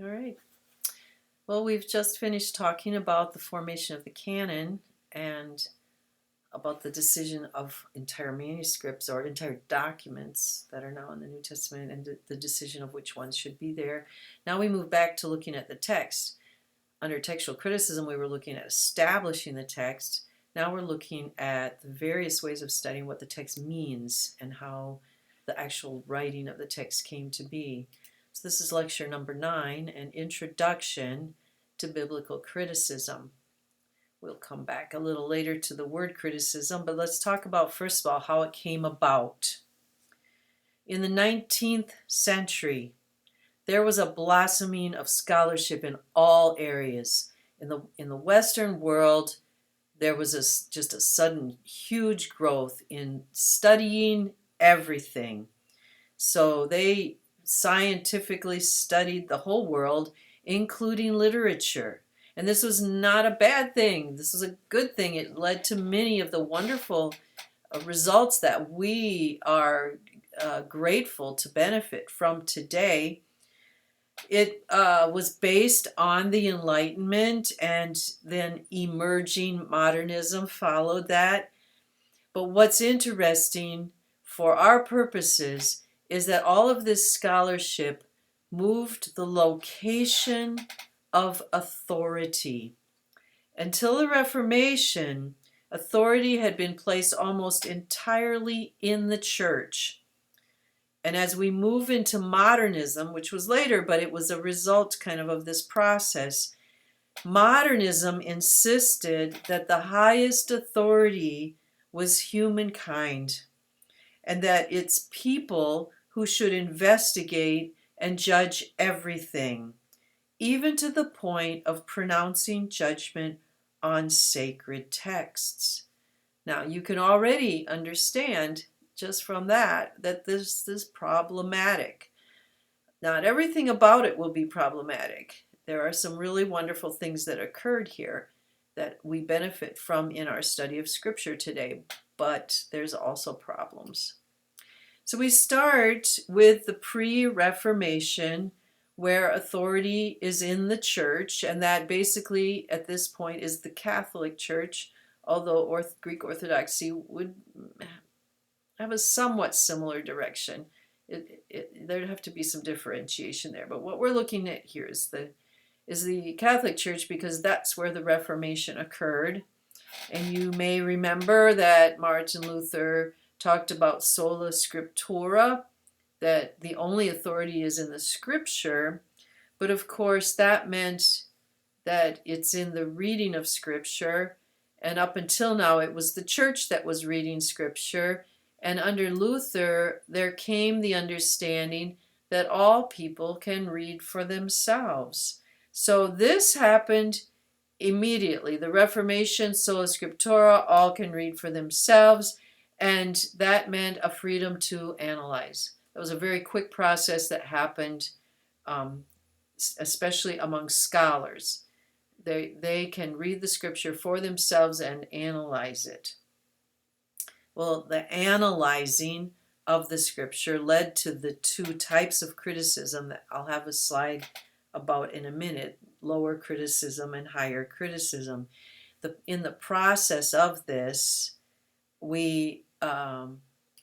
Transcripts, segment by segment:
All right. Well, we've just finished talking about the formation of the canon and about the decision of entire manuscripts or entire documents that are now in the New Testament and the decision of which ones should be there. Now we move back to looking at the text. Under textual criticism, we were looking at establishing the text. Now we're looking at the various ways of studying what the text means and how the actual writing of the text came to be. So this is lecture number 9, an introduction to biblical criticism. We'll come back a little later to the word criticism, but let's talk about, first of all, how it came about. In the 19th century, there was a blossoming of scholarship in all areas. In the Western world, there was just a sudden huge growth in studying everything. So they scientifically studied the whole world, including literature. And this was not a bad thing. This was a good thing. It led to many of the wonderful results that we are grateful to benefit from today. It was based on the Enlightenment, and then emerging modernism followed that. But what's interesting for our purposes is that all of this scholarship moved the location of authority. Until the Reformation, authority had been placed almost entirely in the church. And as we move into modernism, which was later, but it was a result kind of this process, modernism insisted that the highest authority was humankind and that it's people who should investigate and judge everything, even to the point of pronouncing judgment on sacred texts. Now, you can already understand just from that this is problematic. Not everything about it will be problematic. There are some really wonderful things that occurred here that we benefit from in our study of Scripture today, but there's also problems. So we start with the pre-Reformation, where authority is in the church, and that basically at this point is the Catholic Church, although Greek Orthodoxy would have a somewhat similar direction. There'd have to be some differentiation there, but what we're looking at here is the Catholic Church, because that's where the Reformation occurred. And you may remember that Martin Luther talked about sola scriptura, that the only authority is in the Scripture, but of course that meant that it's in the reading of Scripture, and up until now it was the church that was reading Scripture. And under Luther, there came the understanding that all people can read for themselves. So this happened immediately. The Reformation, sola scriptura, all can read for themselves, and that meant a freedom to analyze. That was a very quick process that happened, especially among scholars. They can read the Scripture for themselves and analyze it. Well, the analyzing of the Scripture led to the two types of criticism that I'll have a slide about in a minute: lower criticism and higher criticism. In the process of this, we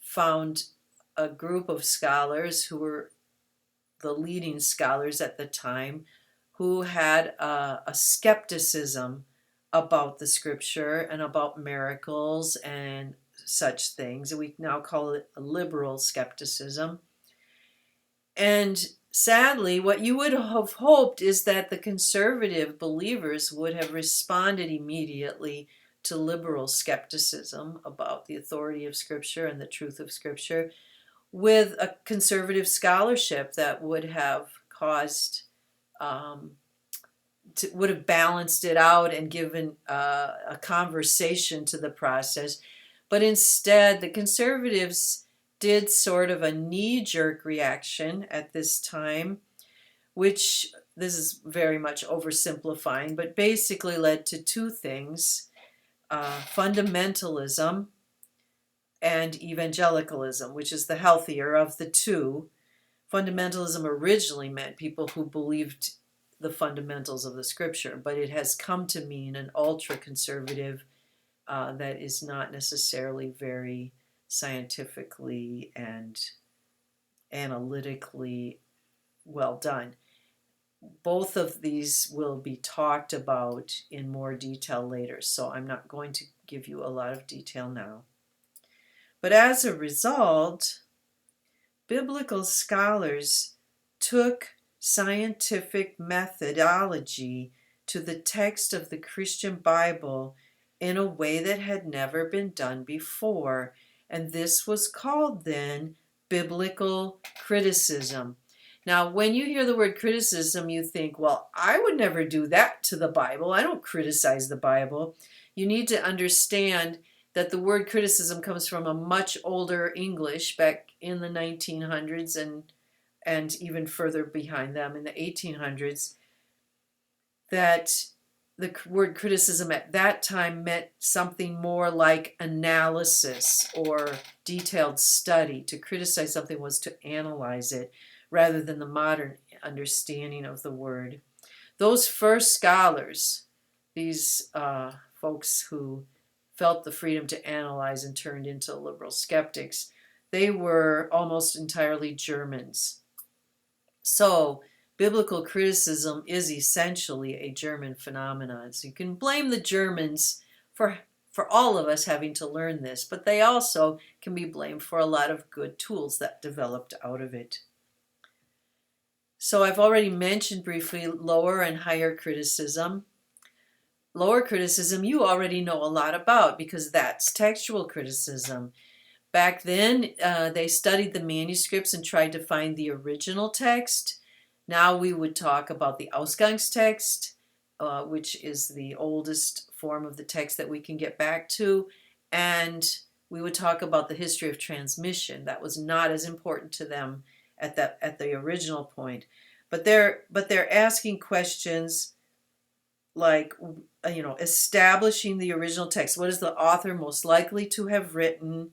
found a group of scholars who were the leading scholars at the time, who had a skepticism about the Scripture and about miracles and such things. We now call it a liberal skepticism. And sadly, what you would have hoped is that the conservative believers would have responded immediately to liberal skepticism about the authority of Scripture and the truth of Scripture with a conservative scholarship that would have caused, would have balanced it out and given a conversation to the process. But instead, the conservatives did sort of a knee-jerk reaction at this time, which, this is very much oversimplifying, but basically led to two things: fundamentalism and evangelicalism, which is the healthier of the two. Fundamentalism originally meant people who believed the fundamentals of the scripture, but it has come to mean an ultra-conservative that is not necessarily very scientifically and analytically well done. Both of these will be talked about in more detail later, so I'm not going to give you a lot of detail now. But as a result, biblical scholars took scientific methodology to the text of the Christian Bible in a way that had never been done before, and this was called then biblical criticism. Now, when you hear the word criticism, you think, well, I would never do that to the Bible. I don't criticize the Bible. You need to understand that the word criticism comes from a much older English back in the 1900s and even further behind them in the 1800s, that the word criticism at that time meant something more like analysis or detailed study. To criticize something was to analyze it, rather than the modern understanding of the word. Those first scholars, these folks who felt the freedom to analyze and turned into liberal skeptics, they were almost entirely Germans. So biblical criticism is essentially a German phenomenon. So you can blame the Germans for all of us having to learn this, but they also can be blamed for a lot of good tools that developed out of it. So I've already mentioned briefly lower and higher criticism. Lower criticism you already know a lot about because that's textual criticism. Back then, they studied the manuscripts and tried to find the original text. Now we would talk about the Ausgangstext, which is the oldest form of the text that we can get back to, and we would talk about the history of transmission. That was not as important to them at the original point, but they're asking questions like, establishing the original text. What is the author most likely to have written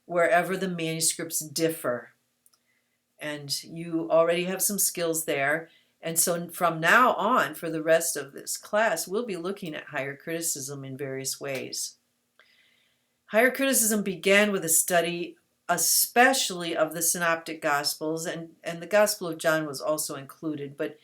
wherever the manuscripts differ? And you already have some skills there. And so from now on, for the rest of this class, we'll be looking at higher criticism in various ways. Higher criticism began with a study especially of the Synoptic Gospels, and the Gospel of John was also included, but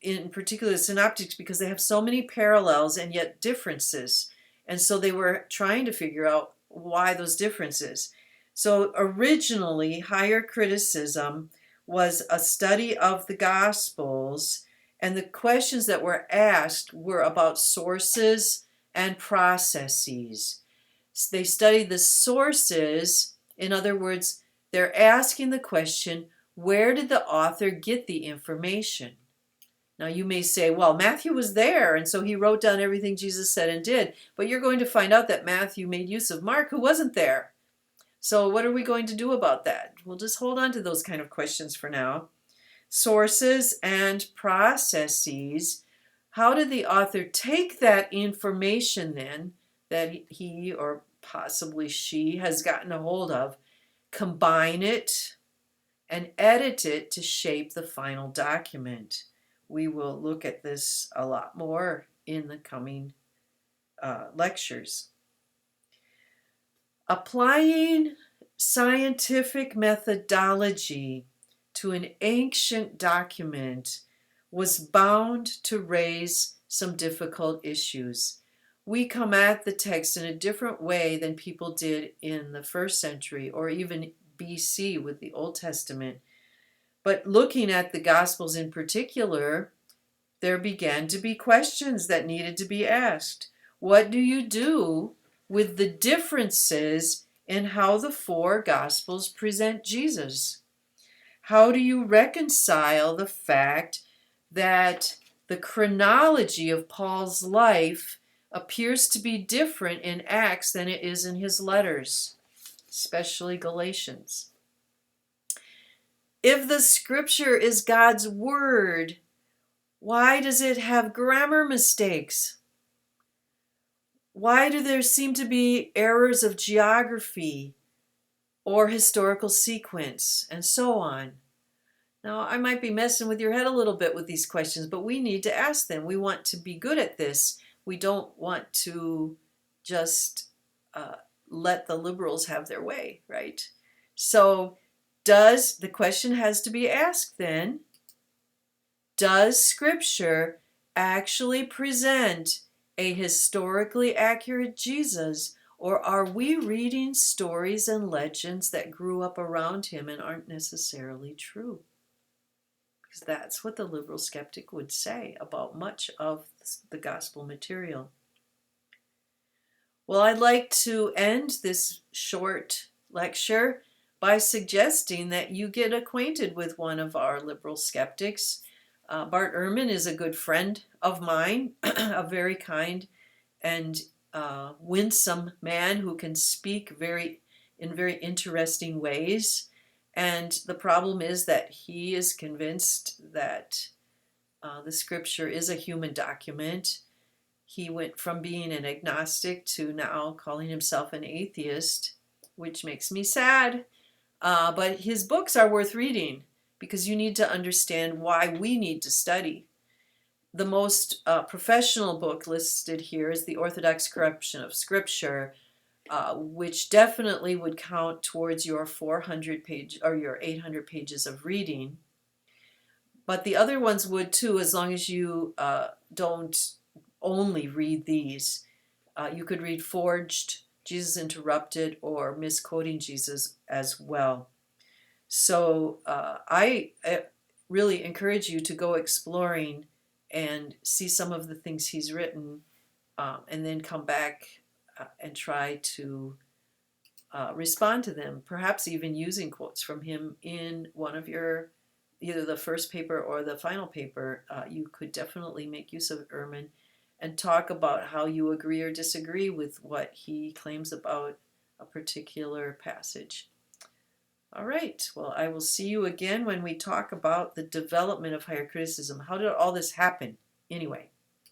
in particular the Synoptics, because they have so many parallels and yet differences. And so they were trying to figure out why those differences. So originally, higher criticism was a study of the Gospels, and the questions that were asked were about sources and processes. They studied the sources. In other words, they're asking the question, where did the author get the information? Now you may say, well, Matthew was there, and so he wrote down everything Jesus said and did. But you're going to find out that Matthew made use of Mark, who wasn't there. So what are we going to do about that? We'll just hold on to those kind of questions for now. Sources and processes. How did the author take that information then that he or possibly she has gotten a hold of, combine it, and edit it to shape the final document? We will look at this a lot more in the coming lectures. Applying scientific methodology to an ancient document was bound to raise some difficult issues. We come at the text in a different way than people did in the first century or even BC with the Old Testament. But looking at the Gospels in particular, there began to be questions that needed to be asked. What do you do with the differences in how the four Gospels present Jesus? How do you reconcile the fact that the chronology of Paul's life appears to be different in Acts than it is in his letters, especially Galatians? If the scripture is God's word, why does it have grammar mistakes? Why do there seem to be errors of geography or historical sequence and so on? Now, I might be messing with your head a little bit with these questions, but we need to ask them. We want to be good at this. We don't want to just uh, let the liberals have their way, right? So, the question has to be asked then, does Scripture actually present a historically accurate Jesus, or are we reading stories and legends that grew up around him and aren't necessarily true? Because that's what the liberal skeptic would say about much of the gospel material. Well, I'd like to end this short lecture by suggesting that you get acquainted with one of our liberal skeptics. Bart Ehrman is a good friend of mine, a very kind and winsome man who can speak in very interesting ways. And the problem is that he is convinced that the scripture is a human document. He went from being an agnostic to now calling himself an atheist, which makes me sad. But his books are worth reading because you need to understand why we need to study. The most professional book listed here is The Orthodox Corruption of Scripture, which definitely would count towards your 400 page or your 800 pages of reading. But the other ones would too, as long as you don't only read these. You could read Forged, Jesus Interrupted, or Misquoting Jesus as well. So I really encourage you to go exploring and see some of the things he's written, and then come back and try to respond to them, perhaps even using quotes from him in one of your, either the first paper or the final paper. You could definitely make use of Ehrman and talk about how you agree or disagree with what he claims about a particular passage. All right, well, I will see you again when we talk about the development of higher criticism. How did all this happen anyway?